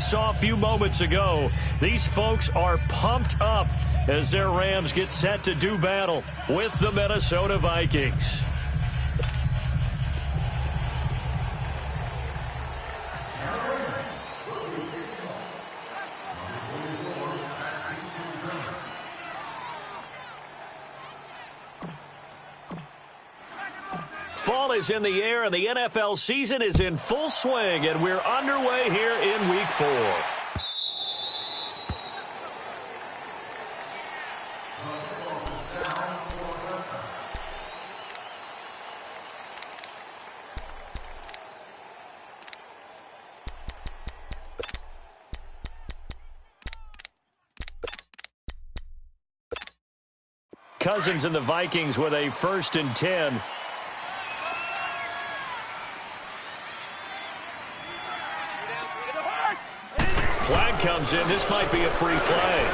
we saw a few moments ago. These folks are pumped up as their Rams get set to do battle with the Minnesota Vikings. Fall is in the air, and the NFL season is in full swing, and we're underway here in Week 4. Cousins and the Vikings with a 1st and 10. Flag comes in. This might be a free play.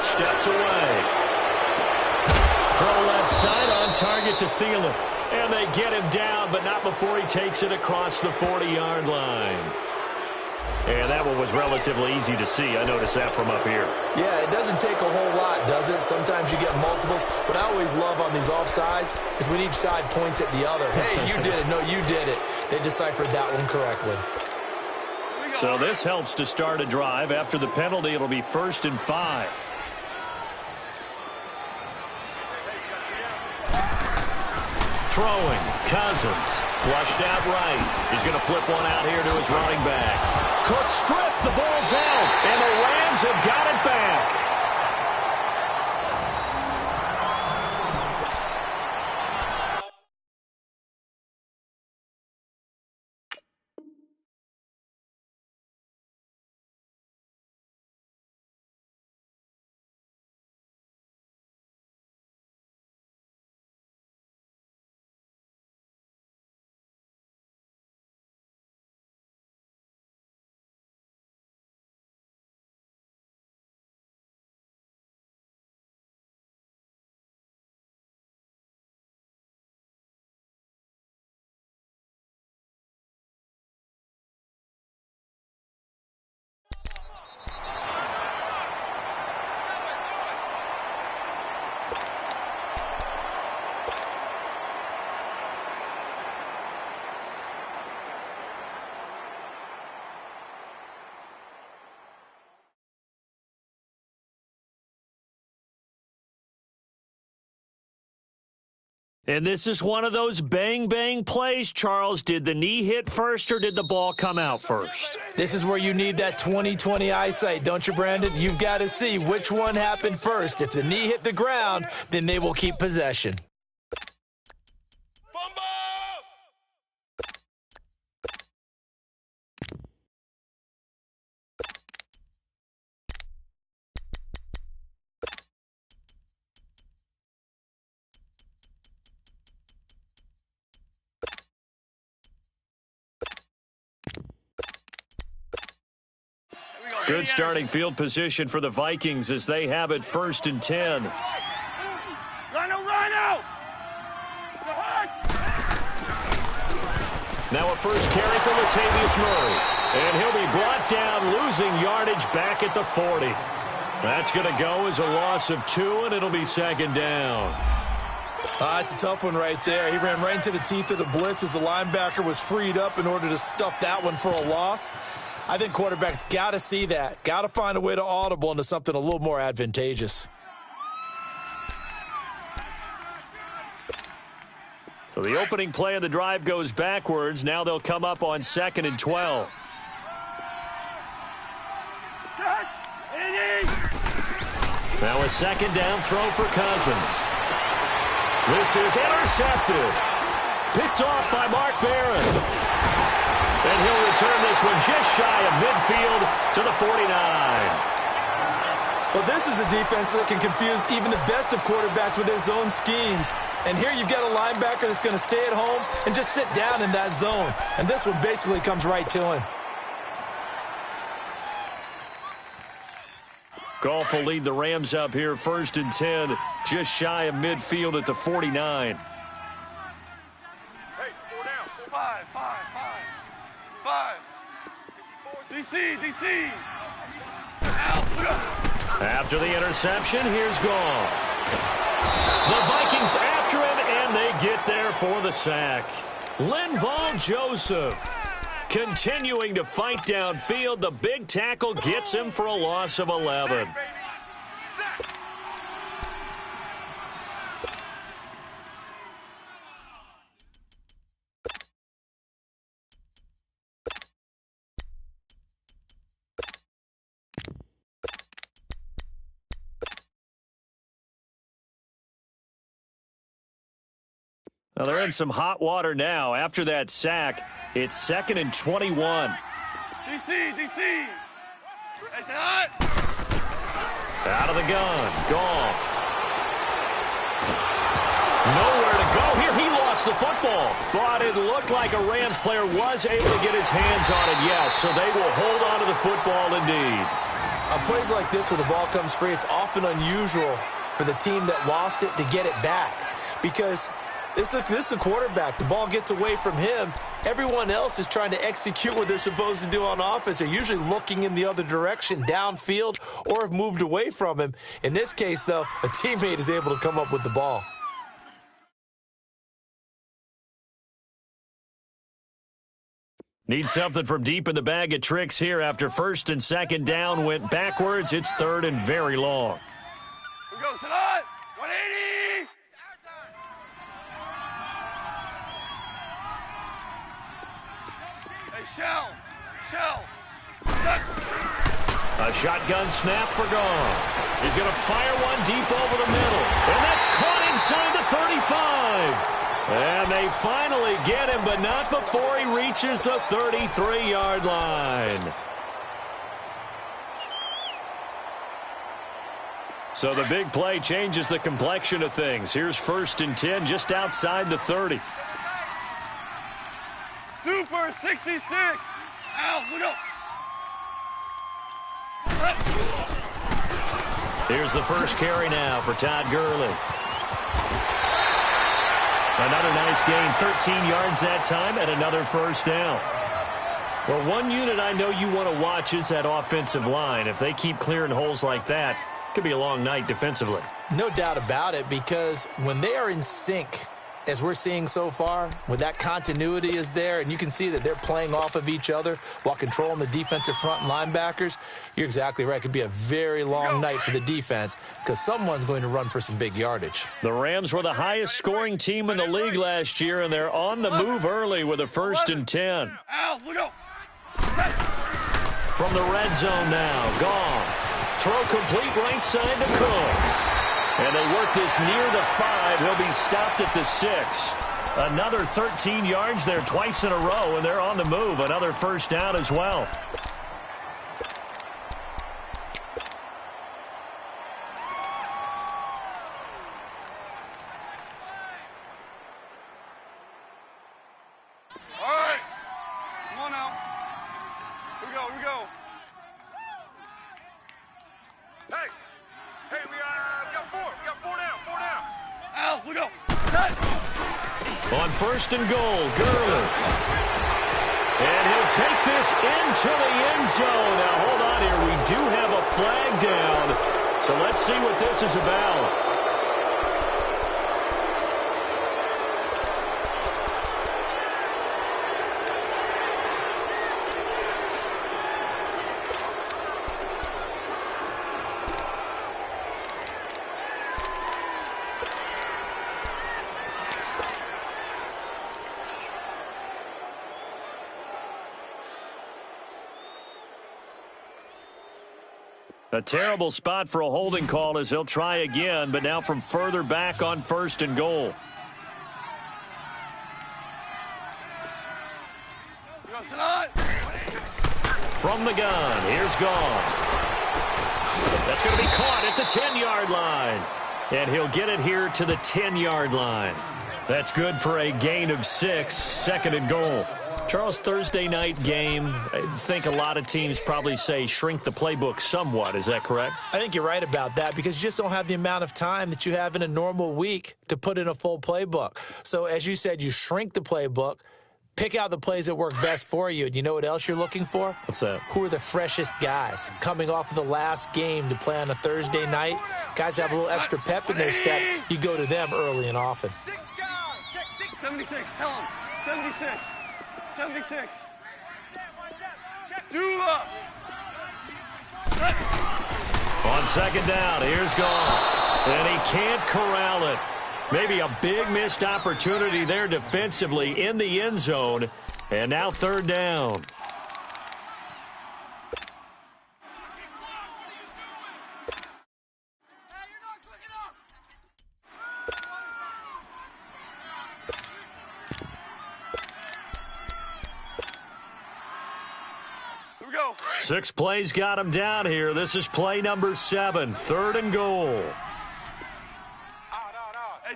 Steps away. Throw left side on target to Thielen. And they get him down, but not before he takes it across the 40-yard line. And that one was relatively easy to see. I noticed that from up here. Yeah, it doesn't take a whole lot, does it? Sometimes you get multiples. What I always love on these offsides is when each side points at the other. Hey, you did it. No, you did it. They deciphered that one correctly. So this helps to start a drive. After the penalty, it'll be 1st and 5. Throwing, Cousins, flushed out right. He's going to flip one out here to his running back. Cook stripped, the ball's out, and the Rams have got it back. And this is one of those bang-bang plays, Charles. Did the knee hit first or did the ball come out first? This is where you need that 20/20 eyesight, don't you, Brandon? You've got to see which one happened first. If the knee hit the ground, then they will keep possession. Good starting field position for the Vikings as they have it 1st and 10. Now a first carry for Latavius Murray. And he'll be brought down, losing yardage back at the 40. That's going to go as a loss of 2, and it'll be 2nd down. It's a tough one right there. He ran right into the teeth of the blitz as the linebacker was freed up in order to stuff that one for a loss. I think quarterbacks got to see that. Got to find a way to audible into something a little more advantageous. So the opening play of the drive goes backwards. Now they'll come up on 2nd and 12. Now a 2nd down throw for Cousins. This is intercepted. Picked off by Mark Barron. And he'll return this one just shy of midfield to the 49. Well, this is a defense that can confuse even the best of quarterbacks with their zone schemes. And here you've got a linebacker that's going to stay at home and just sit down in that zone. And this one basically comes right to him. Goff will lead the Rams up here 1st and 10, just shy of midfield at the 49. DC. After the interception, here's Goff. The Vikings after him, and they get there for the sack. Linval Joseph continuing to fight downfield. The big tackle gets him for a loss of 11. Well, they're in some hot water now. After that sack, it's 2nd and 21. DC. Out of the gun. Goff. Nowhere to go here. He lost the football. But it looked like a Rams player was able to get his hands on it, yes. So they will hold on to the football indeed. On plays like this where the ball comes free, it's often unusual for the team that lost it to get it back. Because this is the quarterback. The ball gets away from him. Everyone else is trying to execute what they're supposed to do on offense. They're usually looking in the other direction, downfield, or have moved away from him. In this case, though, a teammate is able to come up with the ball. Need something from deep in the bag of tricks here after 1st and 2nd down went backwards. It's 3rd and very long. Here we go, Salat. 180. Shell. A shotgun snap for Goff. He's going to fire one deep over the middle. And that's caught inside the 35. And they finally get him, but not before he reaches the 33-yard line. So the big play changes the complexion of things. Here's 1st and 10 just outside the 30. Super 66. Out, we go. Here's the first carry now for Todd Gurley. Another nice gain, 13 yards that time, and another 1st down. Well, one unit I know you want to watch is that offensive line. If they keep clearing holes like that, it could be a long night defensively. No doubt about it, because when they are in sync, as we're seeing so far, when that continuity is there, and you can see that they're playing off of each other while controlling the defensive front linebackers, you're exactly right. It could be a very long night for the defense because someone's going to run for some big yardage. The Rams were the highest scoring team in the league last year, and they're on the move early with a 1st and 10. From the red zone now, Goff. Throw complete right side to Cooks. And they work this near the 5. He'll be stopped at the 6. Another 13 yards there twice in a row, and they're on the move. Another 1st down as well. All right. Come on now. Here we go. Hey, we got 4. We got 4 down. Out, we go. Cut. On 1st and goal, Gurley. And he'll take this into the end zone. Now, hold on here. We do have a flag down. So let's see what this is about. A terrible spot for a holding call as they'll try again, but now from further back on 1st and goal. From the gun, here's Goff. That's going to be caught at the 10-yard line. And he'll get it here to the 10-yard line. That's good for a gain of 6, 2nd and goal. Charles, Thursday night game, I think a lot of teams probably say shrink the playbook somewhat. Is that correct? I think you're right about that because you just don't have the amount of time that you have in a normal week to put in a full playbook. So as you said, you shrink the playbook. Pick out the plays that work best for you. And you know what else you're looking for? What's that? Who are the freshest guys coming off of the last game to play on a Thursday night? Guys have a little extra pep in their step. You go to them early and often. 76, tell him. 76. 76. Do up. On second down, here's Goff. And he can't corral it. Maybe a big missed opportunity there defensively in the end zone. And now third down. Here we go. 6 plays got him down here. This is play number 7, 3rd and goal.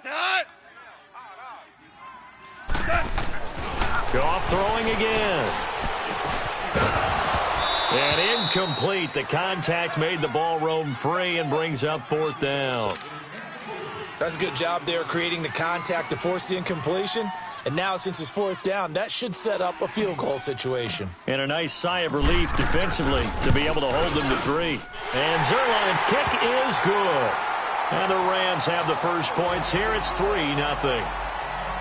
Hey, hot. Goff throwing again. And incomplete. The contact made the ball roam free and brings up 4th down. That's a good job there creating the contact to force the incompletion. And now, since it's 4th down, that should set up a field goal situation. And a nice sigh of relief defensively to be able to hold them to 3. And Zerline's kick is good. And the Rams have the first points here. It's 3-0.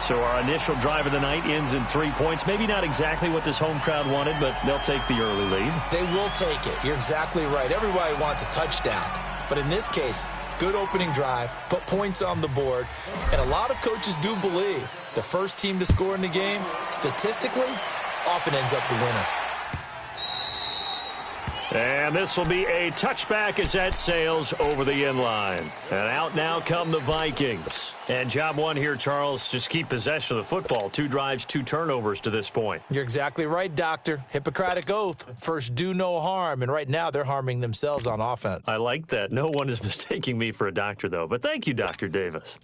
So our initial drive of the night ends in 3 points. Maybe not exactly what this home crowd wanted, but they'll take the early lead. They will take it. You're exactly right. Everybody wants a touchdown. But in this case, good opening drive, put points on the board. And a lot of coaches do believe the first team to score in the game, statistically, often ends up the winner. And this will be a touchback as that sails over the end line. And out now come the Vikings. And job one here, Charles, just keep possession of the football. 2 drives, 2 turnovers to this point. You're exactly right, Doctor. Hippocratic oath. First, do no harm. And right now, they're harming themselves on offense. I like that. No one is mistaking me for a doctor, though. But thank you, Dr. Davis.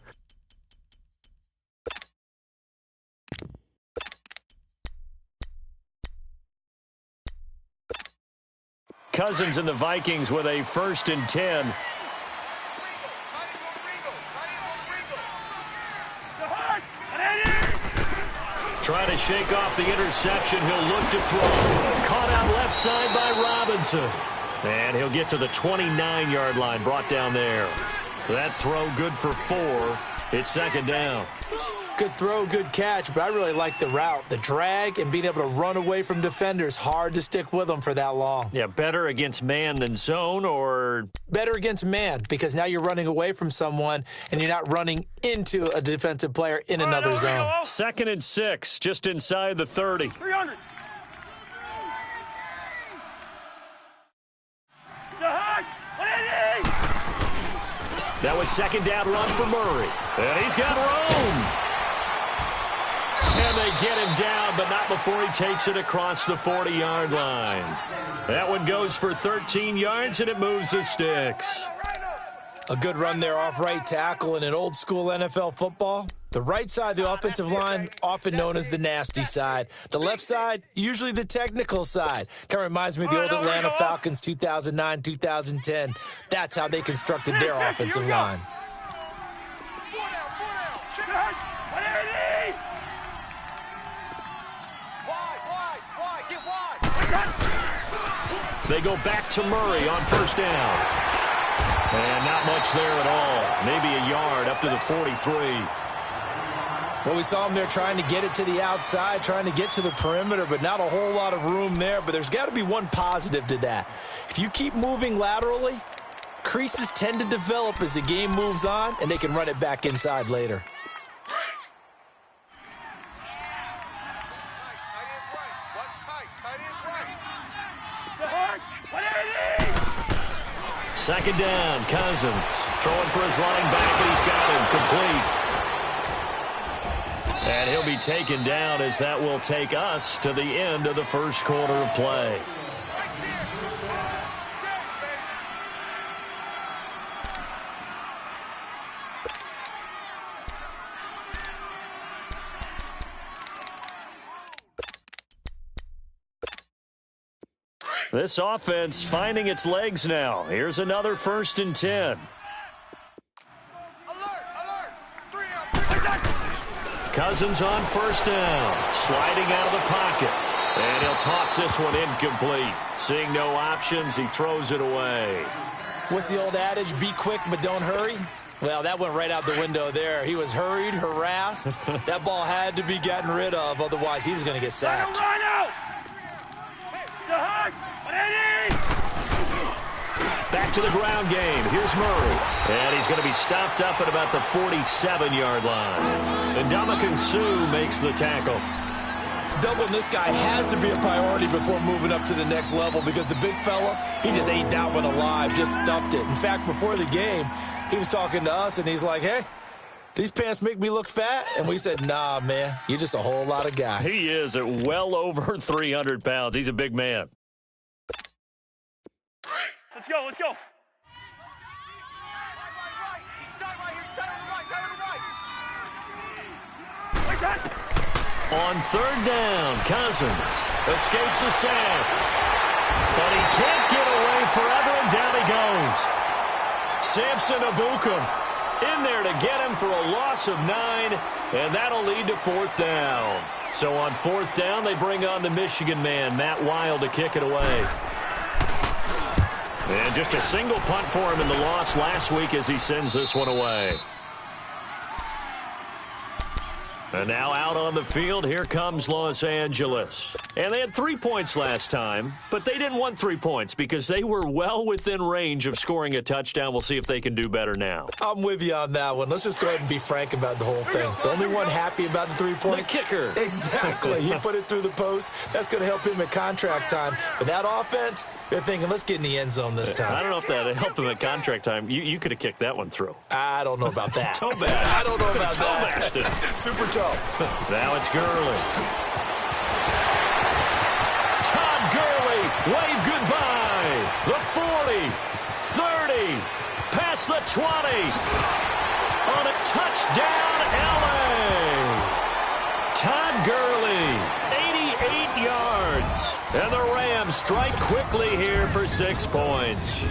Cousins and the Vikings with a 1st and 10. Trying to shake off the interception. He'll look to throw. Caught out left side by Robinson. And he'll get to the 29-yard line, brought down there. That throw good for 4. It's 2nd down. Good throw, good catch, but I really like the route. The drag and being able to run away from defenders. Hard to stick with them for that long. Yeah, better against man than zone, or? Better against man, because now you're running away from someone and you're not running into a defensive player in another zone. 2nd and 6, just inside the 30. 300. That was 2nd down run for Murray. And he's got room. And they get him down, but not before he takes it across the 40-yard line. That one goes for 13 yards, and it moves the sticks. A good run there off right tackle in an old-school NFL football. The right side of the offensive line, often known as the nasty side. The left side, usually the technical side. Kind of reminds me of the old Atlanta Falcons 2009, 2010. That's how they constructed their offensive line. They go back to Murray on 1st down. And not much there at all. Maybe a yard up to the 43. Well, we saw him there trying to get it to the outside, trying to get to the perimeter, but not a whole lot of room there. But there's got to be one positive to that. If you keep moving laterally, creases tend to develop as the game moves on, and they can run it back inside later. Second down, Cousins throwing for his running back, and he's got him complete. And he'll be taken down as that will take us to the end of the first quarter of play. This offense finding its legs now. Here's another 1st and 10. Cousins on first down, sliding out of the pocket. And he'll toss this one incomplete. Seeing no options, he throws it away. What's the old adage? Be quick, but don't hurry. Well, that went right out the window there. He was hurried, harassed. That ball had to be gotten rid of, otherwise he was going to get sacked. Back to the ground game. Here's Murray. And he's going to be stopped up at about the 47-yard line. And Ndamukong Suh makes the tackle. Doubling this guy has to be a priority before moving up to the next level because the big fella, he just ate that one alive, just stuffed it. In fact, before the game, he was talking to us, and he's like, hey, these pants make me look fat? And we said, nah, man, you're just a whole lot of guy. He is at well over 300 pounds. He's a big man. Let's go, let's go. On third down, Cousins escapes the sack. But he can't get away forever, and down he goes. Samson Ebukam in there to get him for a loss of 9, and that'll lead to fourth down. So on fourth down, they bring on the Michigan man, Matt Wild, to kick it away. And just a single punt for him in the loss last week as he sends this one away. And now out on the field, here comes Los Angeles. And they had 3 points last time, but they didn't want 3 points because they were well within range of scoring a touchdown. We'll see if they can do better now. I'm with you on that one. Let's just go ahead and be frank about the whole thing. The only one happy about the 3-point? The kicker. Exactly. He put it through the post. That's going to help him at contract time. But that offense, they're thinking, let's get in the end zone this time. I don't know if that helped him at contract time. You could have kicked that one through. I don't know about that. Toe bash. I don't know about that. Toe bashed it. Super toe. Now it's Gurley. Todd Gurley, wave goodbye. The 40, 30, past the 20. On a touchdown, L.A. Todd Gurley, 88 yards. And the Rams strike quickly here for 6 points.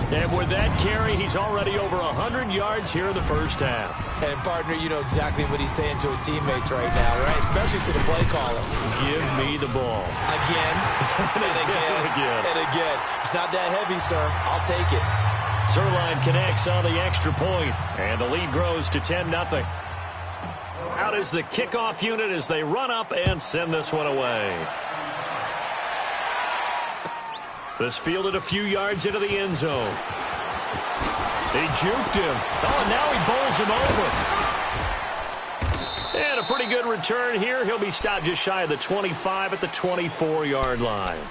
And with that carry, he's already over 100 yards here in the first half. And, partner, you know exactly what he's saying to his teammates right now, right? Especially to the play caller. Give me the ball. Again, and again, and again. It's not that heavy, sir. I'll take it. Zerline connects on the extra point, and the lead grows to 10-0. Out is the kickoff unit as they run up and send this one away. This fielded a few yards into the end zone. He juked him. Oh, now he bowls him over. And a pretty good return here. He'll be stopped just shy of the 25 at the 24-yard line.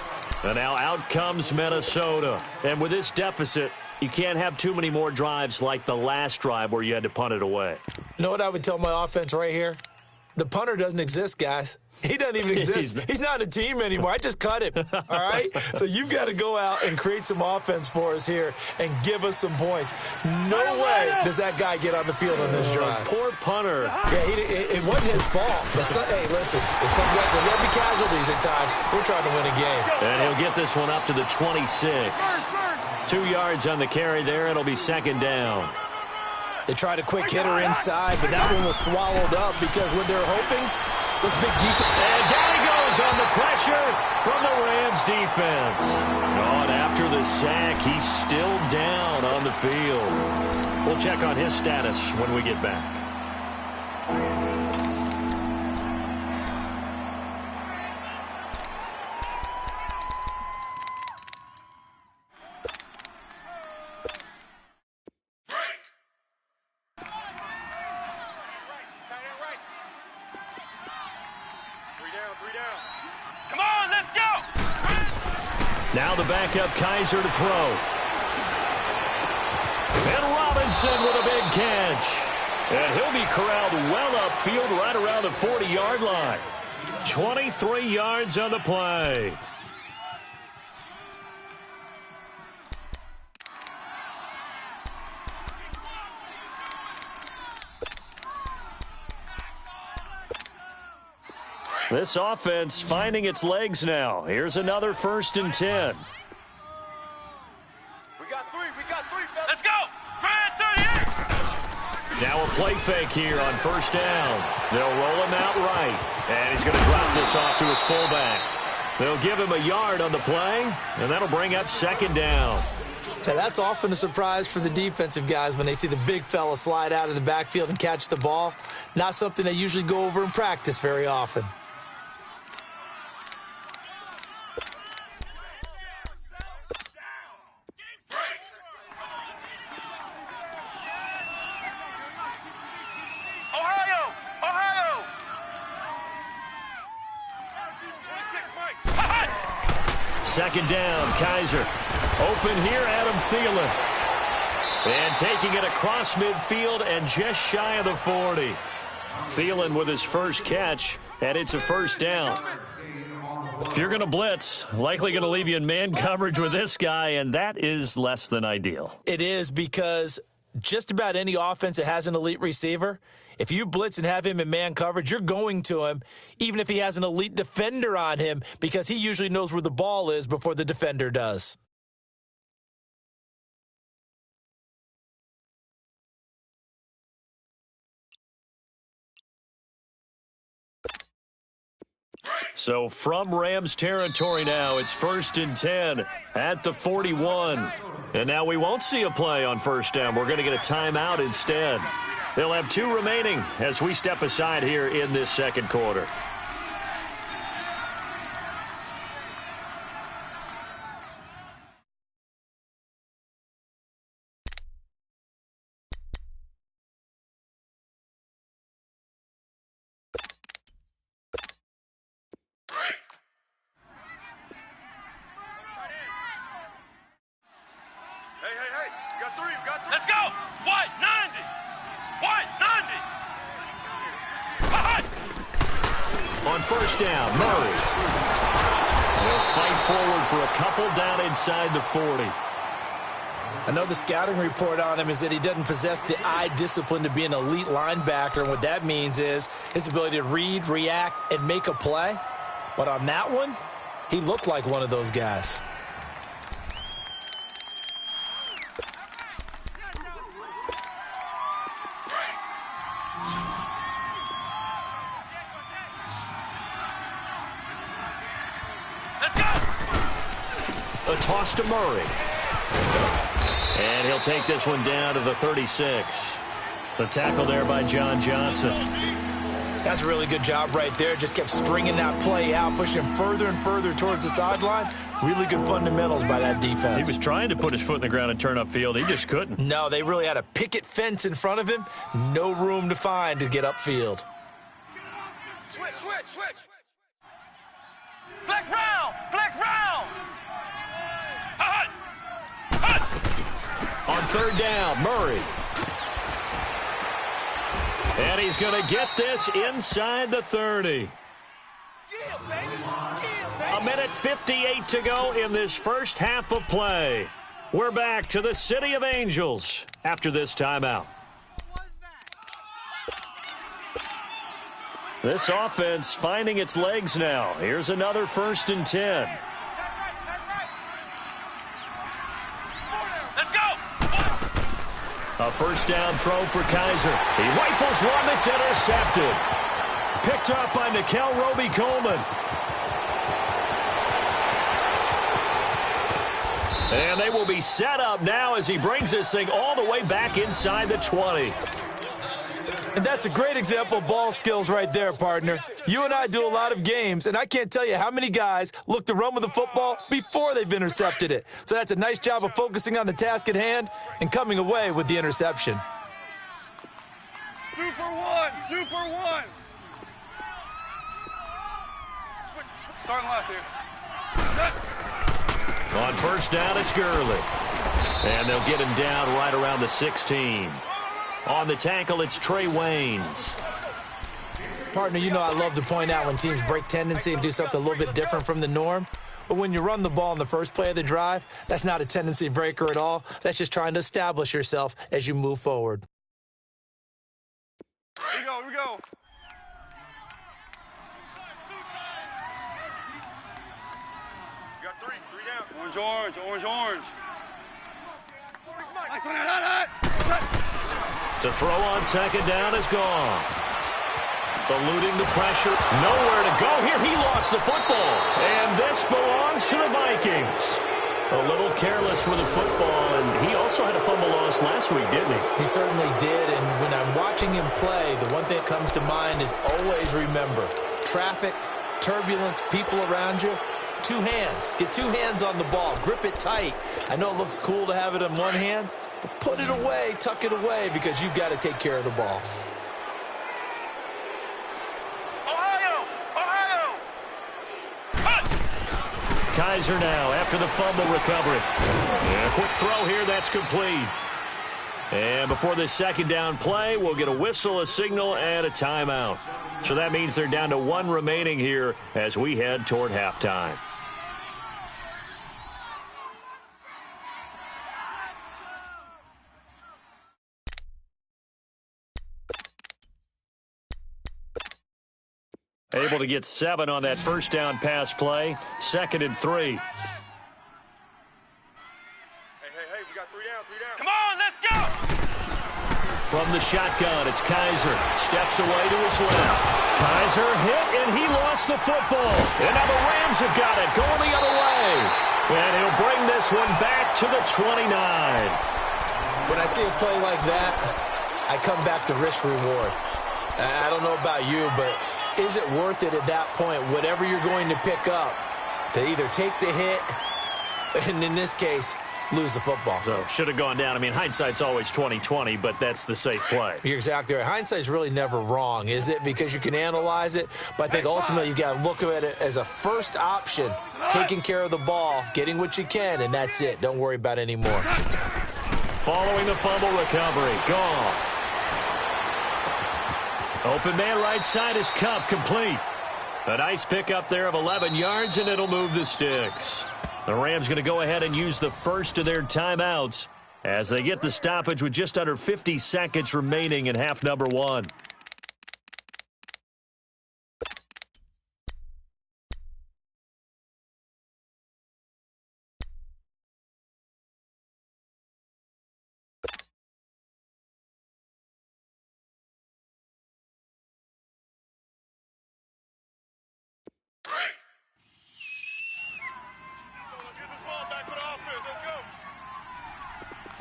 And now out comes Minnesota. And with this deficit, you can't have too many more drives like the last drive where you had to punt it away. You know what I would tell my offense right here? The punter doesn't exist, guys. He doesn't even exist. He's not a team anymore. I just cut him, all right? So you've got to go out and create some offense for us here and give us some points. No way does that guy get on the field on this drive. Poor punter. Yeah, it wasn't his fault. But hey, listen, if something like there will be casualties at times, we're trying to win a game. And he'll get this one up to the 26. 2 yards on the carry there. It'll be second down. They tried a quick hitter inside, but that one was swallowed up because what they're hoping, this big deep. And down he goes on the pressure from the Rams defense. Oh, and after the sack, he's still down on the field. We'll check on his status when we get back. Now the backup Kaiser to throw. And Robinson with a big catch. And he'll be corralled well upfield right around the 40-yard line. 23 yards on the play. This offense finding its legs now. Here's another 1st and 10. We got three, fellas. Let's go! Red 38! Now a play fake here on first down. They'll roll him out right. And he's going to drop this off to his fullback. They'll give him a yard on the play, and that'll bring up second down. Now, that's often a surprise for the defensive guys when they see the big fella slide out of the backfield and catch the ball. Not something they usually go over in practice very often. Second down, Kaiser. Open here, Adam Thielen. And taking it across midfield and just shy of the 40. Thielen with his first catch, and it's a first down. If you're going to blitz, likely going to leave you in man coverage with this guy, and that is less than ideal. It is, because just about any offense that has an elite receiver, if you blitz and have him in man coverage, you're going to him, even if he has an elite defender on him, because he usually knows where the ball is before the defender does. So from Rams territory now, it's 1st and 10 at the 41. And now we won't see a play on first down. We're going to get a timeout instead. They'll have 2 remaining as we step aside here in this second quarter. Let's go! White, 90! White, 90! On first down, Murray. They'll fight forward for a couple down inside the 40. I know the scouting report on him is that he doesn't possess the eye discipline to be an elite linebacker, and what that means is his ability to read, react, and make a play. But on that one, he looked like one of those guys. A toss to Murray. And he'll take this one down to the 36. The tackle there by John Johnson. That's a really good job right there. Just kept stringing that play out, pushing him further and further towards the sideline. Really good fundamentals by that defense. He was trying to put his foot in the ground and turn upfield. He just couldn't. No, they really had a picket fence in front of him. No room to find to get upfield. Switch! Flex round! On third down, Murray. And he's going to get this inside the 30. A minute 58 to go in this first half of play. We're back to the City of Angels after this timeout. This offense finding its legs now. Here's another 1st and 10. A first down throw for Kaiser. He rifles one that's intercepted. Picked up by Nikel Roby-Coleman. And they will be set up now as he brings this thing all the way back inside the 20. And that's a great example of ball skills right there, partner. You and I do a lot of games, and I can't tell you how many guys look to run with the football before they've intercepted it. So that's a nice job of focusing on the task at hand and coming away with the interception. Super one! Switch. Starting left here. On first down, it's Gurley. And they'll get him down right around the 16. On the tackle, it's Trey Waynes. Partner, you know I love to point out when teams break tendency and do something a little bit different from the norm. But when you run the ball in the first play of the drive, that's not a tendency breaker at all. That's just trying to establish yourself as you move forward. Here we go. You got three down. Orange. Orange. Mike, To throw on second down is Goff. Eluding the pressure. Nowhere to go here. He lost the football. And this belongs to the Vikings. A little careless with the football, and he also had a fumble loss last week, didn't he? He certainly did, and when I'm watching him play, the one thing that comes to mind is always remember, traffic, turbulence, people around you, two hands. Get two hands on the ball. Grip it tight. I know it looks cool to have it in one hand, but put it away, tuck it away, because you've got to take care of the ball. Kaiser now after the fumble recovery. Yeah, quick throw here, that's complete. And before this second down play, we'll get a whistle, a signal, and a timeout. So that means they're down to one remaining here as we head toward halftime. Able to get 7 on that first down pass play. 2nd and 3. Hey, we got 3 down. Come on, let's go! From the shotgun, it's Kaiser. Steps away to his left. Kaiser hit, and he lost the football. And now the Rams have got it, going the other way. And he'll bring this one back to the 29. When I see a play like that, I come back to risk-reward. I don't know about you, but is it worth it at that point, whatever you're going to pick up, to either take the hit, and in this case, lose the football? So, should have gone down. I mean, hindsight's always 20/20, but that's the safe play. You're exactly right. Hindsight's really never wrong, is it? Because you can analyze it, but I think ultimately you got to look at it as a first option, taking care of the ball, getting what you can, and that's it. Don't worry about it anymore. Following the fumble recovery, Goff. Open man right side is Cup, complete. A nice pickup there of 11 yards, and it'll move the sticks. The Rams going to go ahead and use the first of their timeouts as they get the stoppage with just under 50 seconds remaining in half number 1.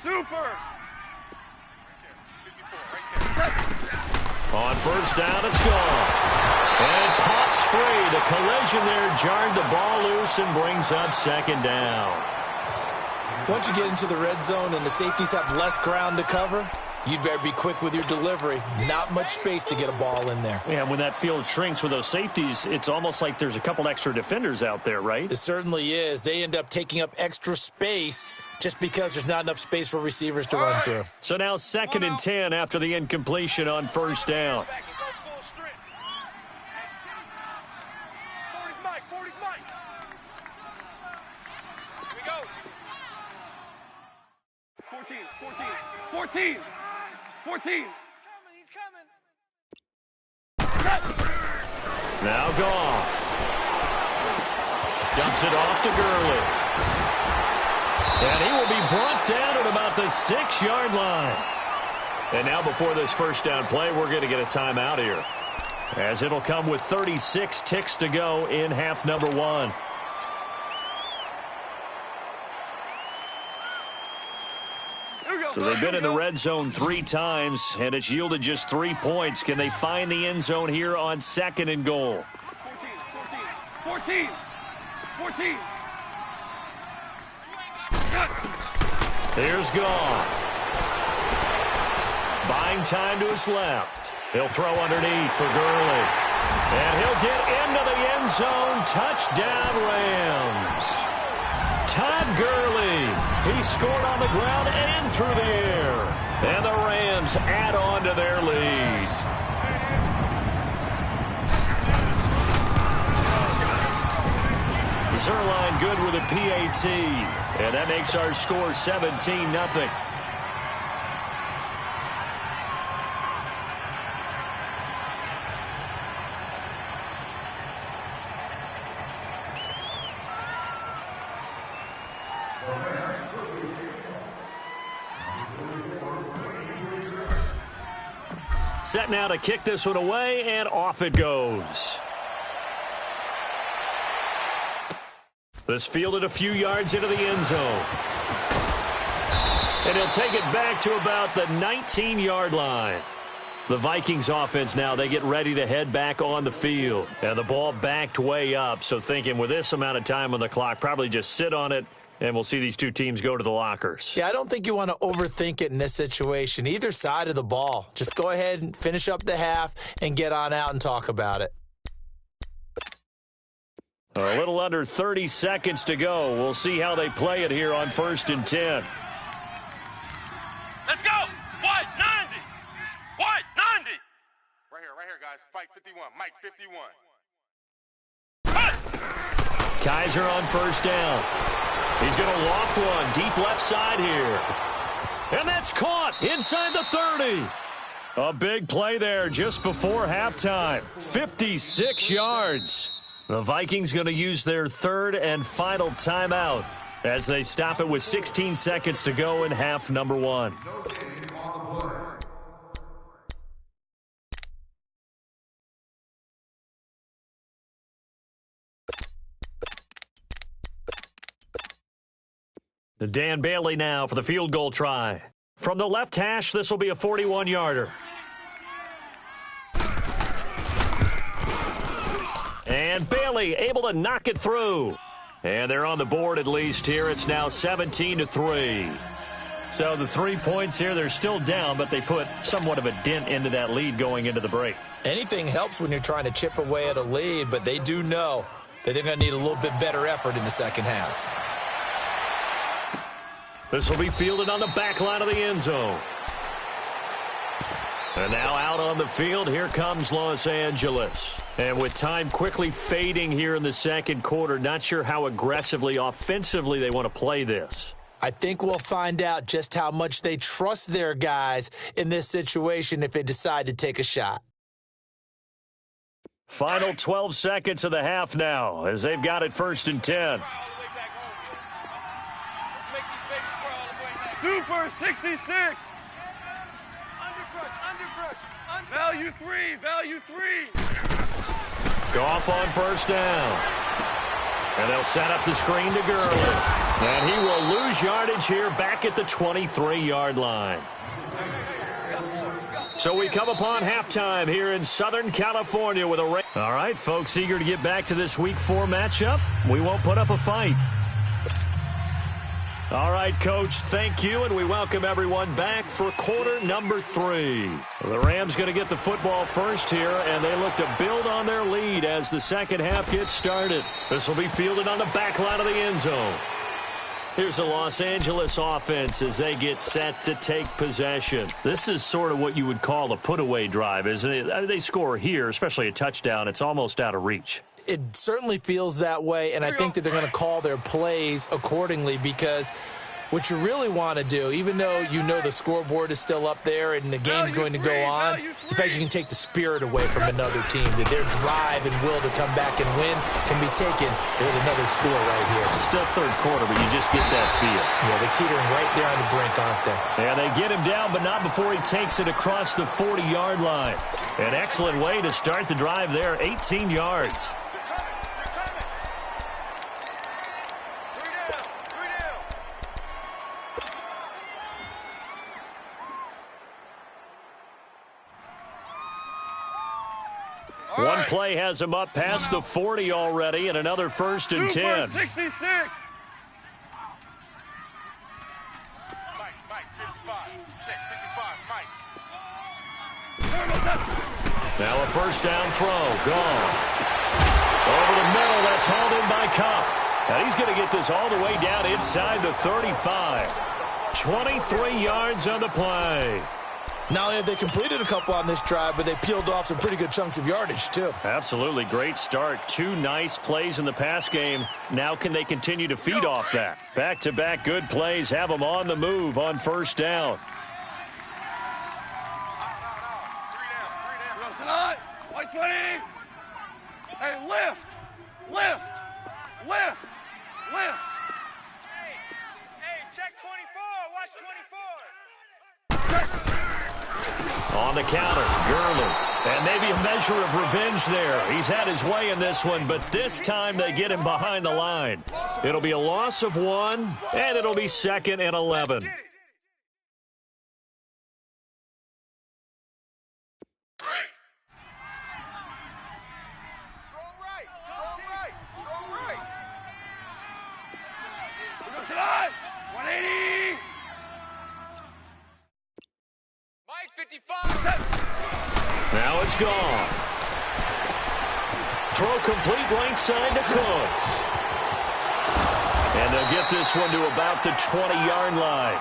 Super! On first down, it's gone. And pops free. The collision there jarred the ball loose and brings up second down. Once you get into the red zone and the safeties have less ground to cover, you'd better be quick with your delivery. Not much space to get a ball in there. Yeah, when that field shrinks with those safeties, it's almost like there's a couple extra defenders out there, right? It certainly is. They end up taking up extra space just because there's not enough space for receivers to run through. So now 2nd and 10 after the incompletion on first down. 40's Mike. Here we go. 14. He's coming. Now Goff. Dumps it off to Gurley. And he will be brought down at about the 6-yard line. And now before this first down play, we're going to get a timeout here, as it'll come with 36 ticks to go in half number 1. So they've been in the red zone 3 times, and it's yielded just 3 points. Can they find the end zone here on 2nd and goal? 14. Here's Goff. Buying time to his left. He'll throw underneath for Gurley. And he'll get into the end zone. Touchdown, Rams. Todd Gurley. He scored on the ground and through the air. And the Rams add on to their lead. Zerline good with a PAT. And that makes our score 17-0. Set now to kick this one away, and off it goes. This fielded a few yards into the end zone. And he'll take it back to about the 19-yard line. The Vikings offense now, they get ready to head back on the field. And the ball backed way up, so thinking with this amount of time on the clock, probably just sit on it, and we'll see these two teams go to the lockers. Yeah, I don't think you want to overthink it in this situation. Either side of the ball. Just go ahead and finish up the half and get on out and talk about it. A little under 30 seconds to go. We'll see how they play it here on 1st and 10. Let's go. What? 90. What? 90. Right here, guys. Fight 51. Mike 51. Kaiser on 1st down. He's going to loft one deep left side here. And that's caught inside the 30. A big play there just before halftime. 56 yards. The Vikings going to use their 3rd and final timeout as they stop it with 16 seconds to go in half number 1. Dan Bailey now for the field goal try. From the left hash, this will be a 41-yarder. And Bailey able to knock it through. And they're on the board at least here. It's now 17-3. So the 3 points here, they're still down, but they put somewhat of a dent into that lead going into the break. Anything helps when you're trying to chip away at a lead, but they do know that they're going to need a little bit better effort in the second half. This will be fielded on the back line of the end zone. And now out on the field, here comes Los Angeles. And with time quickly fading here in the second quarter, not sure how aggressively, offensively they want to play this. I think we'll find out just how much they trust their guys in this situation if they decide to take a shot. Final 12 seconds of the half now as they've got it 1st and 10. Super 66. Value 3. Value 3. Goff on 1st down. And they'll set up the screen to Gurley. And he will lose yardage here back at the 23-yard line. So we come upon halftime here in Southern California with a rain. All right, folks, eager to get back to this Week 4 matchup. We won't put up a fight. All right, Coach, thank you, and we welcome everyone back for quarter number 3. The Rams going to get the football first here, and they look to build on their lead as the second half gets started. This will be fielded on the back line of the end zone. Here's the Los Angeles offense as they get set to take possession. This is sort of what you would call a put-away drive, isn't it? I mean, they score here, especially a touchdown. It's almost out of reach. It certainly feels that way, and I think that they're going to call their plays accordingly because what you really want to do, even though you know the scoreboard is still up there and the game's going to go on, the fact you can take the spirit away from another team, that their drive and will to come back and win can be taken with another score right here. It's still third quarter, but you just get that feel. Yeah, they're teetering right there on the brink, aren't they? Yeah, they get him down, but not before he takes it across the 40-yard line. An excellent way to start the drive there, 18 yards. One play has him up past the 40 already, and another 1st and 10. 66. Mike, 55. Check 55, Mike. Now a 1st down throw, gone. Over the middle, that's held in by Cup. And he's going to get this all the way down inside the 35. 23 yards on the play. Not only have they completed a couple on this drive, but they peeled off some pretty good chunks of yardage, too. Absolutely. Great start. 2 nice plays in the pass game. Now can they continue to feed off that? Back-to-back good plays have them on the move on 1st down. 120. Hey, lift. Lift. Lift. Lift. Hey, check 24. Watch 24. On the counter, Gurley. And maybe a measure of revenge there. He's had his way in this one, but this time they get him behind the line. It'll be a loss of 1, and it'll be 2nd and 11. Now it's gone. Throw complete right side to Cooks. And they'll get this one to about the 20-yard line.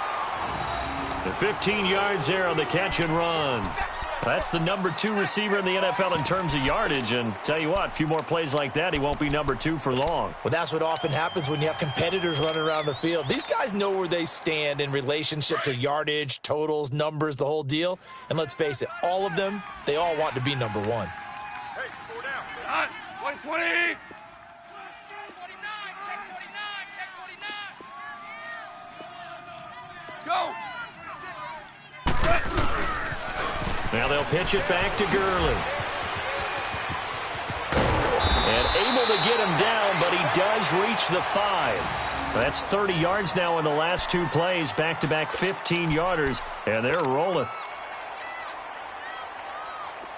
The 15 yards there on the catch and run. That's the number 2 receiver in the NFL in terms of yardage. And tell you what, a few more plays like that, he won't be number 2 for long. Well, that's what often happens when you have competitors running around the field. These guys know where they stand in relationship to yardage, totals, numbers, the whole deal. And let's face it, all of them, they all want to be number 1. Hey, 4 down. 120. Check 49. Go. Now they'll pitch it back to Gurley. And able to get him down, but he does reach the 5. That's 30 yards now in the last 2 plays, back-to-back 15-yarders, and they're rolling.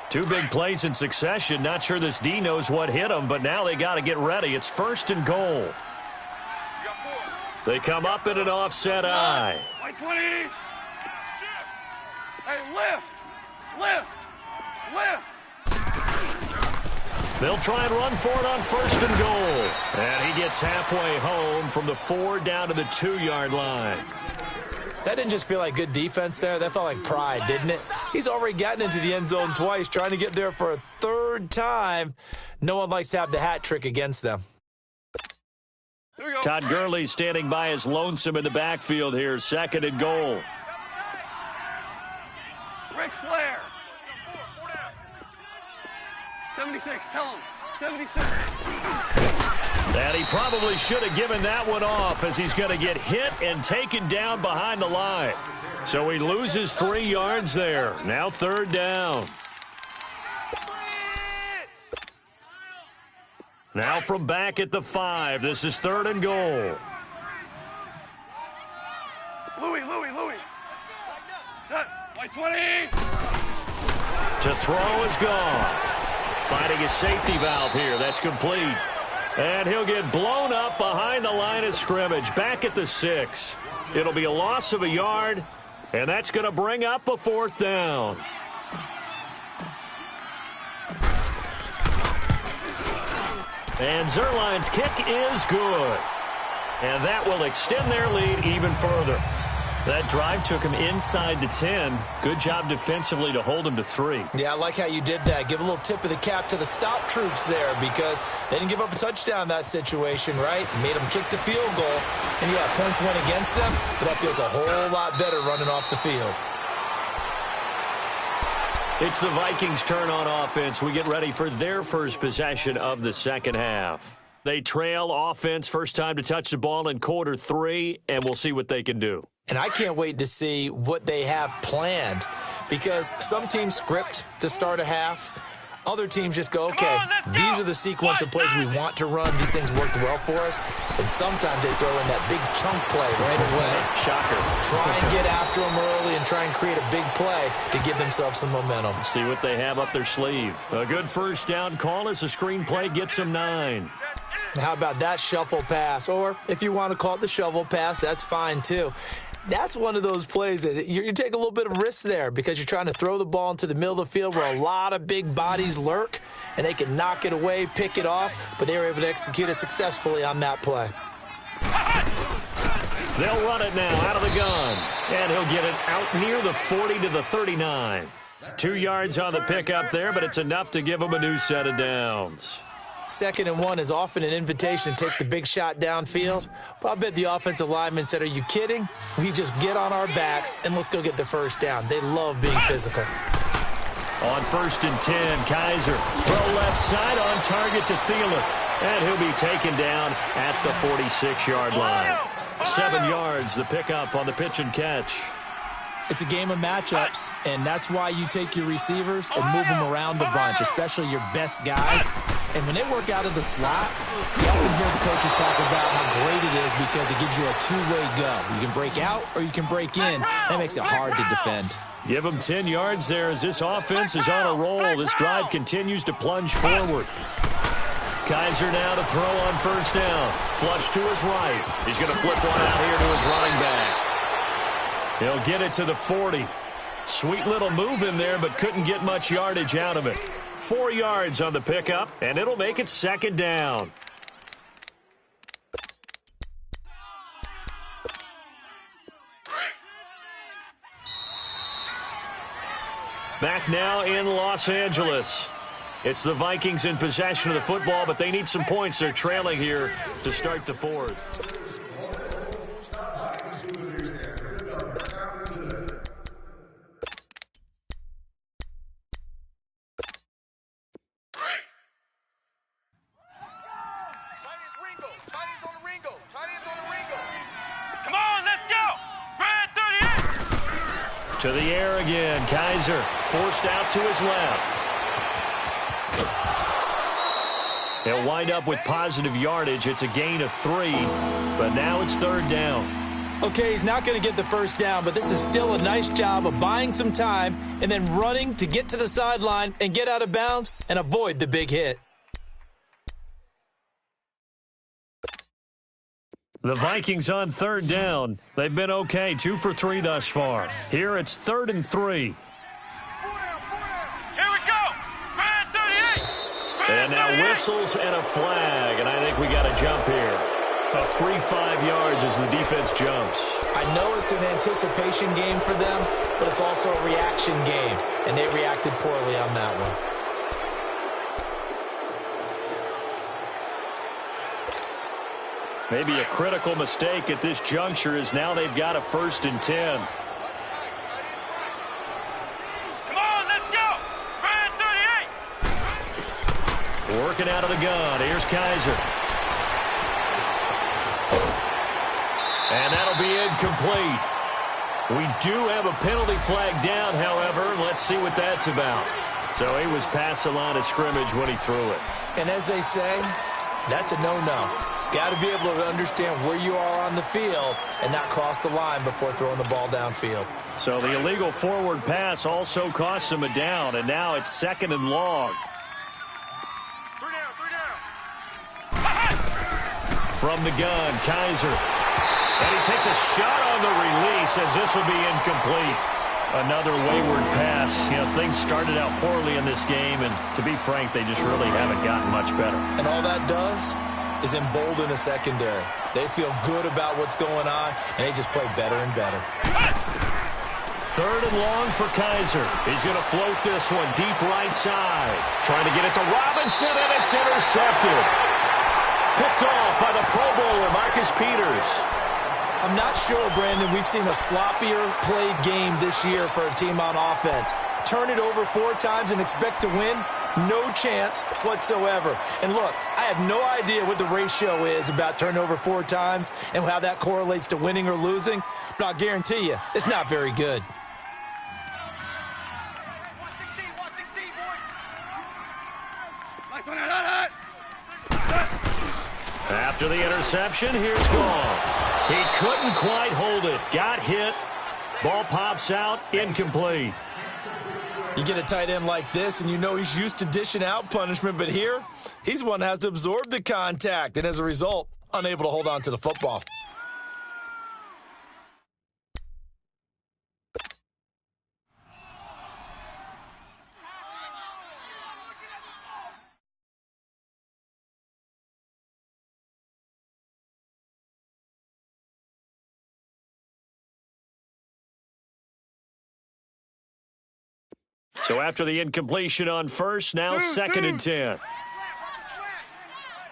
2 big plays in succession. Not sure this D knows what hit him, but now they got to get ready. It's 1st and goal. They come up in an offset eye. 120. Hey, lift. They'll try and run for it on 1st and goal. And he gets halfway home from the 4 down to the 2-yard line. That didn't just feel like good defense there. That felt like pride, didn't it? He's already gotten into the end zone twice, trying to get there for a 3rd time. No one likes to have the hat trick against them. Here we go. Todd Gurley standing by as lonesome in the backfield here. 2nd and goal. Ric Flair. 76, tell him. 76. And he probably should have given that one off, as he's going to get hit and taken down behind the line. So he loses 3 yards there. Now 3rd down. Now from back at the 5. This is 3rd and goal. Louis. 20. To throw is gone. Finding a safety valve here. That's complete. And he'll get blown up behind the line of scrimmage. Back at the 6. It'll be a loss of a yard, and that's going to bring up a 4th down. And Zerline's kick is good. And that will extend their lead even further. That drive took him inside the 10. Good job defensively to hold him to 3. Yeah, I like how you did that. Give a little tip of the cap to the stop troops there, because they didn't give up a touchdown in that situation, right? Made them kick the field goal. And, yeah, points went against them, but that feels a whole lot better running off the field. It's the Vikings' turn on offense. We get ready for their first possession of the 2nd half. They trail offense, first time to touch the ball in quarter 3, and we'll see what they can do. And I can't wait to see what they have planned, because some teams script to start a half. Other teams just go, okay, these are the sequence of plays we want to run. These things worked well for us. And sometimes they throw in that big chunk play right away. Shocker. Try and get after them early and try and create a big play to give themselves some momentum. See what they have up their sleeve. A good 1st down call as a screen play gets them 9. How about that shuffle pass? Or if you want to call it the shovel pass, that's fine too. That's one of those plays that you take a little bit of risk there, because you're trying to throw the ball into the middle of the field where a lot of big bodies lurk, and they can knock it away, pick it off, but they were able to execute it successfully on that play. They'll run it now out of the gun, and he'll get it out near the 40 to the 39. 2 yards on the pickup there, but it's enough to give them a new set of downs. 2nd and 1 is often an invitation to take the big shot downfield. But I bet the offensive lineman said, are you kidding? We just get on our backs and let's go get the 1st down. They love being physical. On 1st and 10, Kaiser. Throw left side on target to Thielen. And he'll be taken down at the 46-yard line. 7 yards, the pickup on the pitch and catch. It's a game of matchups, and that's why you take your receivers and move them around a bunch, especially your best guys. And when they work out of the slot, you often hear the coaches talk about how great it is because it gives you a two-way go. You can break out or you can break in. That makes it hard to defend. Give them 10 yards there as this offense is on a roll. This drive continues to plunge forward. Kaiser now to throw on first down. Flush to his right. He's going to flip one out here to his running back. He'll get it to the 40. Sweet little move in there, but couldn't get much yardage out of it. 4 yards on the pickup, and it'll make it second down. Back now in Los Angeles. It's the Vikings in possession of the football, but they need some points. They're trailing here to start the fourth. To the air again. Kaiser forced out to his left. He'll wind up with positive yardage. It's a gain of 3, but now it's third down. Okay, he's not going to get the first down, but this is still a nice job of buying some time and then running to get to the sideline and get out of bounds and avoid the big hit. The Vikings on third down. They've been okay, 2 for 3 thus far. Here it's 3rd and 3. Here we go. Red 38. And now whistles and a flag, and I think we got a jump here. A free 5 yards as the defense jumps. I know it's an anticipation game for them, but it's also a reaction game, and they reacted poorly on that one. Maybe a critical mistake at this juncture is now they've got a 1st and 10. Come on, let's go. Red 38. Working out of the gun. Here's Kaiser. And that'll be incomplete. We do have a penalty flag down, however. Let's see what that's about. So he was past the line of scrimmage when he threw it. And as they say, that's a no-no. Got to be able to understand where you are on the field and not cross the line before throwing the ball downfield. So the illegal forward pass also cost him a down, and now it's 2nd and long. 3 down, 3 down. From the gun, Kaiser. And he takes a shot on the release as this will be incomplete. Another wayward pass. You know, things started out poorly in this game, and to be frank, they just really haven't gotten much better. And all that does is embolden a secondary. They feel good about what's going on, and they just play better and better. 3rd and long for Kaiser. He's going to float this one deep right side. Trying to get it to Robinson, and it's intercepted. Picked off by the Pro Bowler, Marcus Peters. I'm not sure, Brandon, we've seen a sloppier played game this year for a team on offense. Turn it over 4 times and expect to win? No chance whatsoever. And look, I have no idea what the ratio is about turning over 4 times and how that correlates to winning or losing, but I'll guarantee you, it's not very good. After the interception, here's Goff. He couldn't quite hold it. Got hit. Ball pops out. Incomplete. You get a tight end like this, and you know he's used to dishing out punishment, but here, he's one that has to absorb the contact, and as a result, unable to hold on to the football. So after the incompletion on first, now 2nd and 10.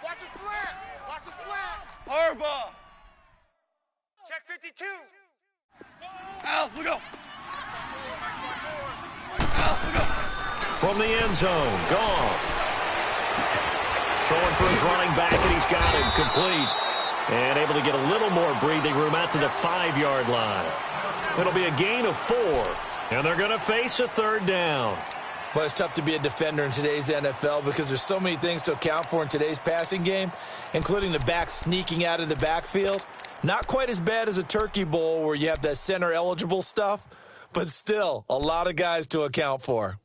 Watch his flat. Watch his flat. Harbaugh. Check 52. Al, look up. Al, look up. From the end zone, Goff. Throwing for his running back, and he's got him complete. And able to get a little more breathing room out to the 5-yard line. It'll be a gain of 4, and they're going to face a third down. Well, it's tough to be a defender in today's NFL because there's so many things to account for in today's passing game, including the back sneaking out of the backfield. Not quite as bad as a turkey bowl where you have that center-eligible stuff, but still a lot of guys to account for.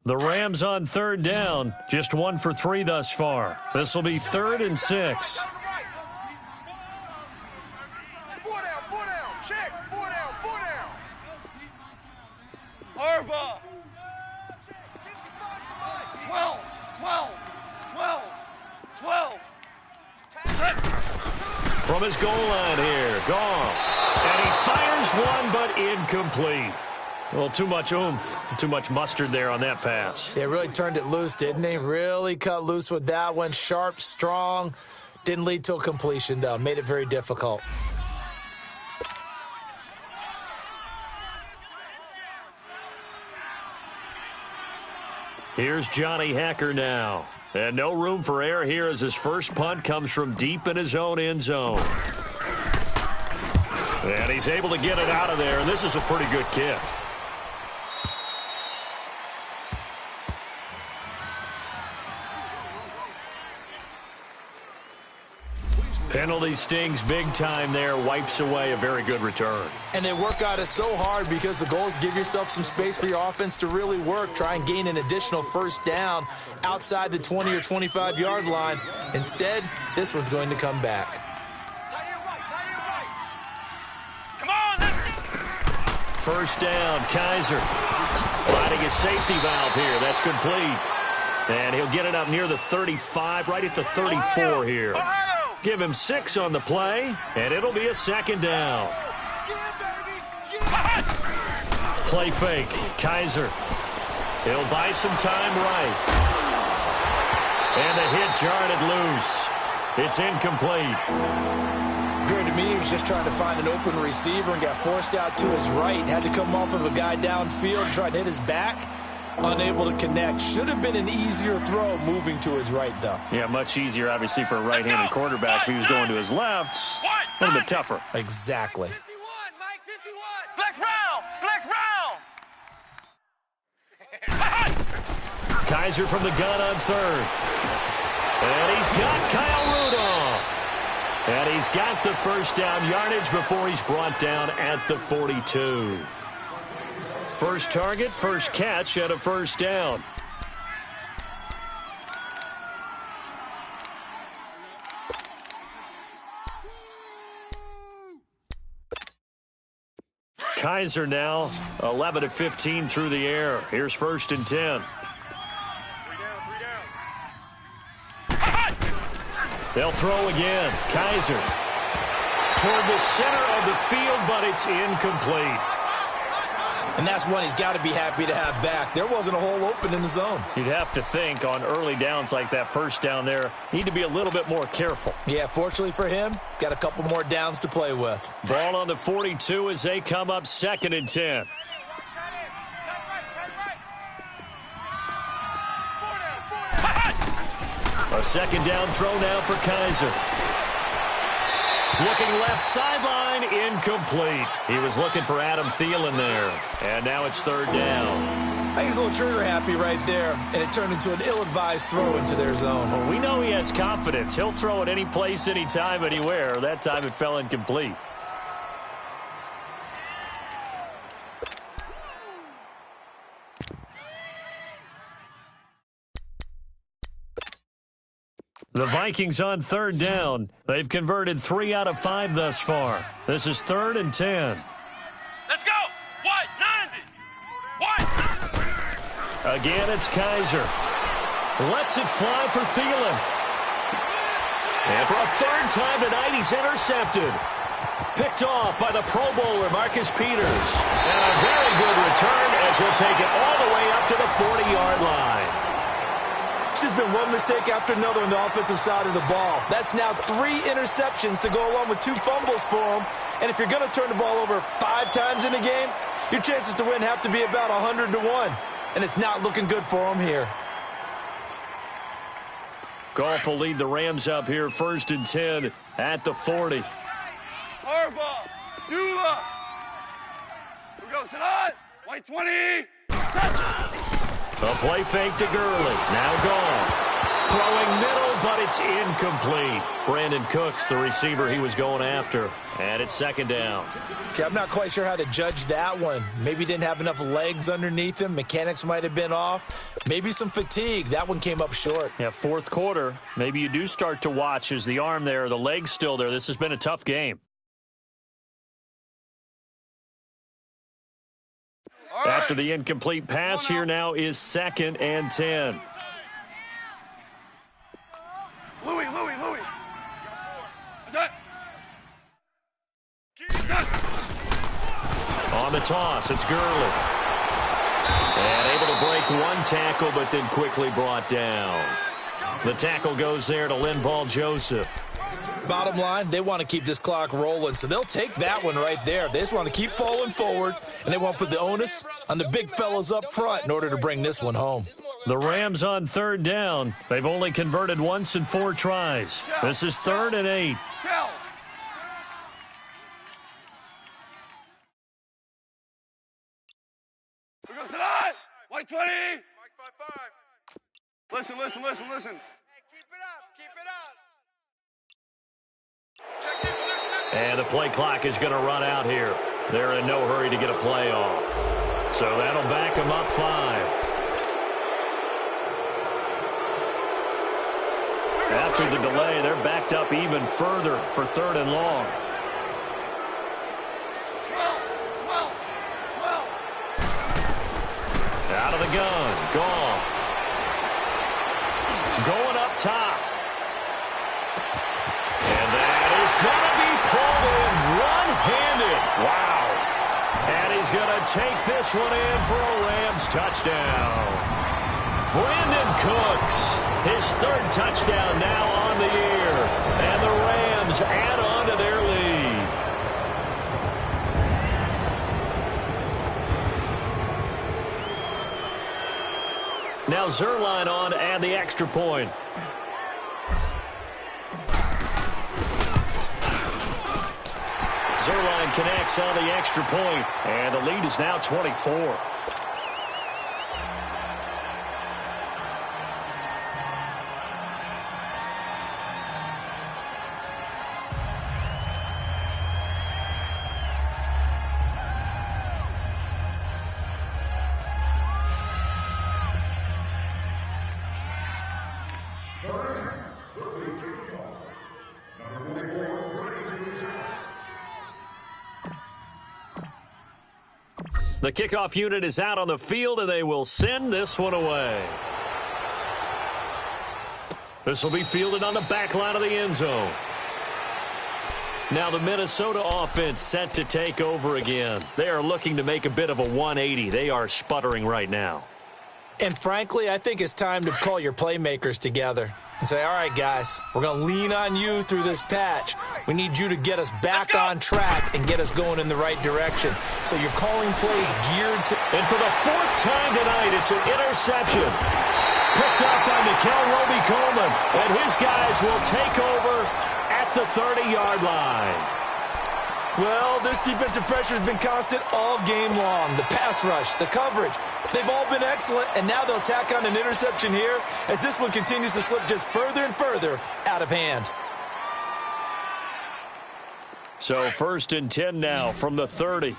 The Rams on third down, just 1 for 3 thus far. This will be 3rd and 6. 4 down, 4 down. Check. 4 down, 4 down. Harbaugh. 12, 12, 12, 12. From his goal line here, Goff. And he fires one, but incomplete. Well, too much oomph, too much mustard there on that pass. They really turned it loose, didn't they? Really cut loose with that one. Sharp, strong. Didn't lead to a completion, though. Made it very difficult. Here's Johnny Hacker now. And no room for error here as his first punt comes from deep in his own end zone. And he's able to get it out of there, and this is a pretty good kick. Penalty stings big time there, wipes away a very good return. And they work out it so hard because the goal is give yourself some space for your offense to really work. Try and gain an additional first down outside the 20 or 25-yard line. Instead, this one's going to come back. Come on, First down, Kaiser. Finding his safety valve here. That's complete. And he'll get it up near the 35, right at the 34 here. Give him 6 on the play, and it'll be a second down. Play fake, Kaiser. He'll buy some time right. And the hit jarred it loose. It's incomplete. Appeared to me he was just trying to find an open receiver and got forced out to his right. Had to come off of a guy downfield, try to hit his back. Unable to connect. Should have been an easier throw moving to his right, though. Yeah, much easier, obviously, for a right-handed quarterback. If he was going to his left, a little bit tougher. Exactly. 51, Mike, 51. Flex round, flex round. Kaiser from the gun on third. And he's got Kyle Rudolph. And he's got the first down yardage before he's brought down at the 42. First target, first catch, and a first down. Kaiser now 11 of 15 through the air. Here's 1st and 10. 3 down. They'll throw again. Kaiser toward the center of the field, but it's incomplete. And that's one he's got to be happy to have back. There wasn't a hole open in the zone. You'd have to think on early downs like that first down there, need to be a little bit more careful. Yeah, fortunately for him, got a couple more downs to play with. Ball on the 42 as they come up 2nd and 10. A second down throw now for Kaiser. Looking left sideline, incomplete. He was looking for Adam Thielen there. And now it's 3rd down. I think he's a little trigger happy right there, and it turned into an ill-advised throw into their zone. Well, we know he has confidence. He'll throw it any place, anytime, anywhere. That time it fell incomplete. The Vikings on 3rd down. They've converted 3 out of 5 thus far. This is 3rd and 10. Let's go. What? 90. What? Again, it's Kaiser. Lets it fly for Thielen. And for a 3rd time tonight, he's intercepted. Picked off by the Pro Bowler, Marcus Peters. And a very good return as he'll take it all the way up to the 40-yard line. It's just been one mistake after another on the offensive side of the ball. That's now 3 interceptions to go along with 2 fumbles for him. And if you're going to turn the ball over 5 times in a game, your chances to win have to be about 100 to 1. And it's not looking good for them here. Golf will lead the Rams up here 1st and 10 at the 40. Harbaugh, Dula. Here we go, sit on. White 20. A play fake to Gurley. Now gone. Throwing middle, but it's incomplete. Brandon Cooks, the receiver he was going after. And it's 2nd down. Okay, I'm not quite sure how to judge that one. Maybe didn't have enough legs underneath him. Mechanics might have been off. Maybe some fatigue. That one came up short. Yeah, 4th quarter. Maybe you do start to watch as the arm there, the leg's still there. This has been a tough game. Right. After the incomplete pass, here now is 2nd and 10. Louis. What's that? On the toss, it's Gurley. And able to break one tackle, but then quickly brought down. The tackle goes there to Linval Joseph. Bottom line, they want to keep this clock rolling, so they'll take that one right there. They just want to keep falling forward, and they want to put the onus on the big fellas up front in order to bring this one home. The Rams on 3rd down. They've only converted once in 4 tries. This is 3rd and 8. Shell. Here we go, sit on. White 20. Mike 5-5. Listen. Hey, keep it up. And the play clock is going to run out here. They're in no hurry to get a play off. So that'll back them up 5. After the delay, they're backed up even further for 3rd and long. 12. Out of the gun. Goff. Going up top. And that is going to be pulled in one-handed. Wow. And he's going to take this one in for a Rams touchdown. Brandon Cooks, his 3rd touchdown now on the year. And the Rams add on to their lead. Now Zerline on to add the extra point. Zerline connects on the extra point, and the lead is now 24. The kickoff unit is out on the field, and they will send this one away. This will be fielded on the back line of the end zone. Now the Minnesota offense set to take over again. They are looking to make a bit of a 180. They are sputtering right now. And frankly, I think it's time to call your playmakers together and say, all right, guys, we're going to lean on you through this patch. We need you to get us back on track and get us going in the right direction. So you're calling plays geared to... And for the 4th time tonight, it's an interception. Picked up by Mikel Roby-Coleman. And his guys will take over at the 30-yard line. Well, this defensive pressure has been constant all game long. The pass rush, the coverage, they've all been excellent, and now they'll tack on an interception here as this one continues to slip just further and further out of hand. So 1st and 10 now from the 30. Hey,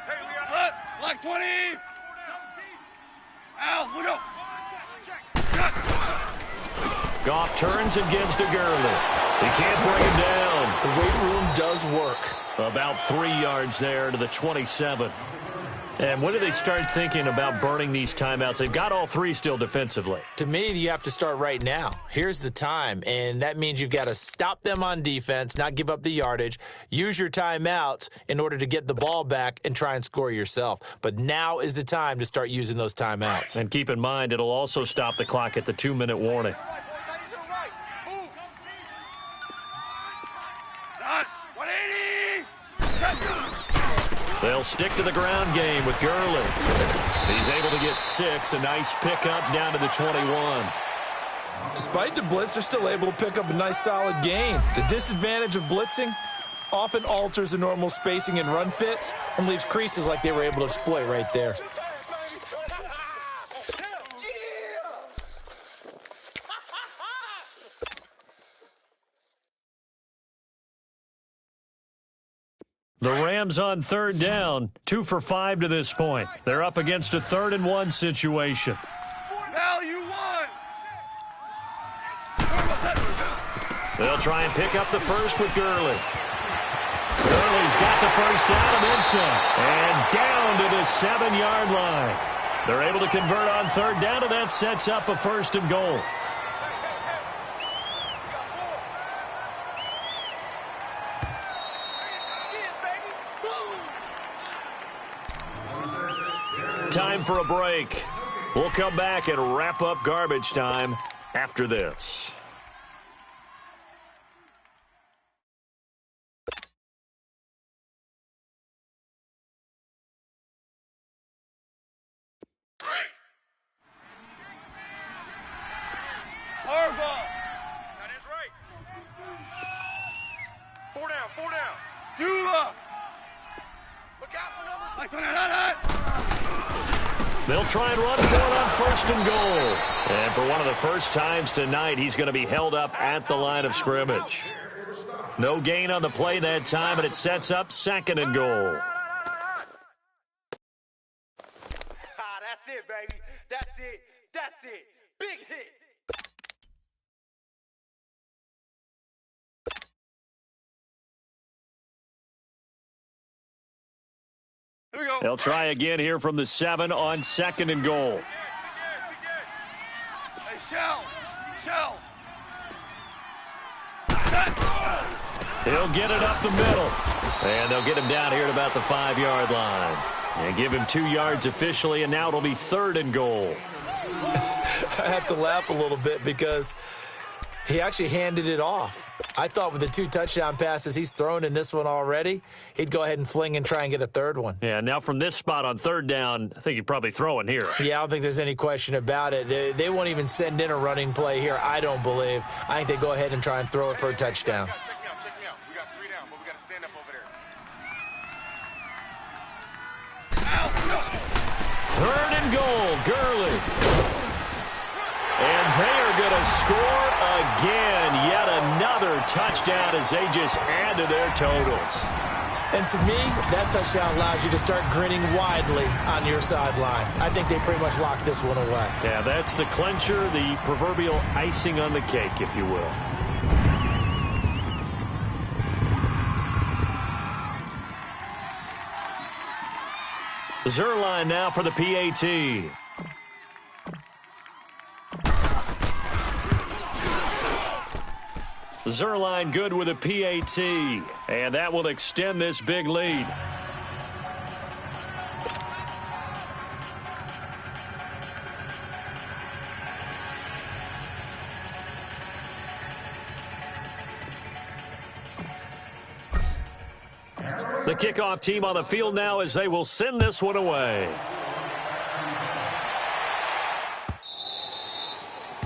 we got Black 20. Al, look up. Goff turns and gives to Gurley. He can't bring him down. The weight room does work. About 3 yards there to the 27. And when do they start thinking about burning these timeouts? They've got all 3 still defensively. To me, you have to start right now. Here's the time, and that means you've got to stop them on defense, not give up the yardage, use your timeouts in order to get the ball back and try and score yourself. But now is the time to start using those timeouts. And keep in mind, it'll also stop the clock at the 2-minute warning. Done. They'll stick to the ground game with Gurley. He's able to get 6. A nice pickup down to the 21. Despite the blitz, they're still able to pick up a nice solid gain. The disadvantage of blitzing often alters the normal spacing and run fits and leaves creases like they were able to exploit right there. The Rams on 3rd down, 2 for 5 to this point. They're up against a 3rd-and-1 situation. Now you won. They'll try and pick up the first with Gurley. Gurley's got the first down and then some. And down to the 7-yard line. They're able to convert on 3rd down, and that sets up a 1st and goal. Time for a break. We'll come back and wrap up garbage time after this. Harbaugh. That is right. 4 down, 4 down. Dula. Look out for number. They'll try and run for it on 1st and goal. And for one of the first times tonight, he's going to be held up at the line of scrimmage. No gain on the play that time, and it sets up 2nd and goal. That's it, baby. That's it. That's it. Big hit. Here we go. They'll try again here from the 7 on 2nd and goal. Hey, Shell. He'll get it up the middle. And they'll get him down here at about the 5-yard line. And give him 2 yards officially, and now it'll be 3rd and goal. I have to laugh a little bit because he actually handed it off. I thought with the 2 touchdown passes he's thrown in this one already, he'd go ahead and fling and try and get a 3rd one. Yeah, now from this spot on 3rd down, I think he'd probably throw in here. Yeah, I don't think there's any question about it. They won't even send in a running play here, I don't believe. I think they go ahead and try and throw it for a touchdown. Check me out. We got 3 down, but we got to stand up over there. 3rd and goal, Gurley. And they are going to score again. Yet another touchdown as they just add to their totals. And to me, that touchdown allows you to start grinning widely on your sideline. I think they pretty much locked this one away. Yeah, that's the clincher, the proverbial icing on the cake, if you will. Zerline now for the PAT. Zerline good with a PAT, and that will extend this big lead. The kickoff team on the field now as they will send this one away.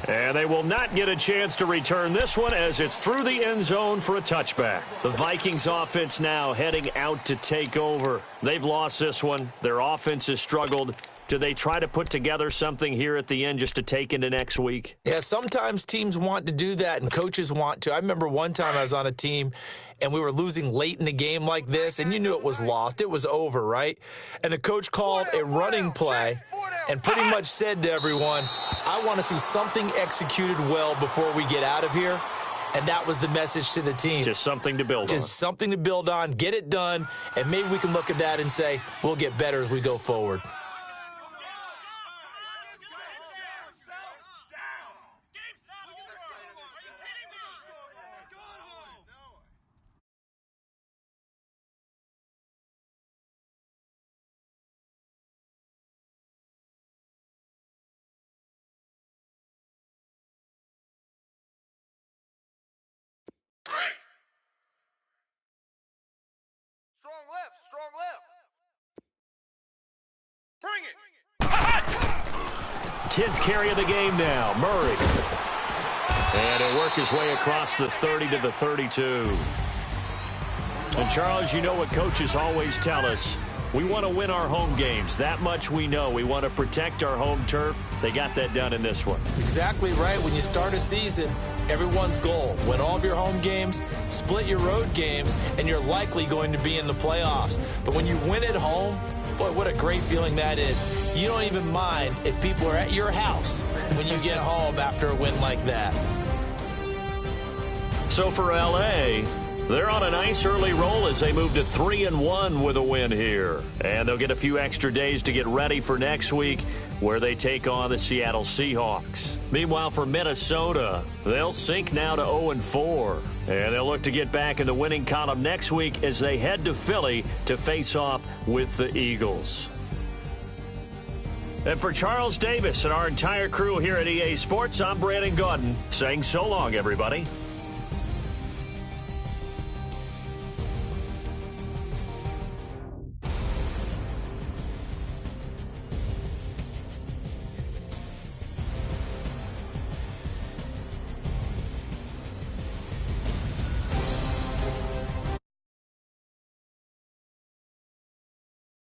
And they will not get a chance to return this one as it's through the end zone for a touchback. The Vikings offense now heading out to take over. They've lost this one. Their offense has struggled. Do they try to put together something here at the end just to take into next week? Yeah, sometimes teams want to do that and coaches want to. I remember one time I was on a team and we were losing late in the game like this, and you knew it was lost. It was over, right? And the coach called a running play and pretty much said to everyone, I want to see something executed well before we get out of here. And that was the message to the team. Just something to build on. Just something to build on, get it done, and maybe we can look at that and say, we'll get better as we go forward. Strong left, strong left. 10th carry of the game now. Murray. And he'll work his way across the 30 to the 32. And, Charles, you know what coaches always tell us. We want to win our home games. That much we know. We want to protect our home turf. They got that done in this one. Exactly right. When you start a season, everyone's goal: win all of your home games, split your road games, and you're likely going to be in the playoffs. But when you win at home, boy, what a great feeling that is. You don't even mind if people are at your house when you get home after a win like that. So for L.A., they're on a nice early roll as they move to 3-1 with a win here. And they'll get a few extra days to get ready for next week where they take on the Seattle Seahawks. Meanwhile, for Minnesota, they'll sink now to 0-4. And they'll look to get back in the winning column next week as they head to Philly to face off with the Eagles. And for Charles Davis and our entire crew here at EA Sports, I'm Brandon Gaudin saying so long, everybody.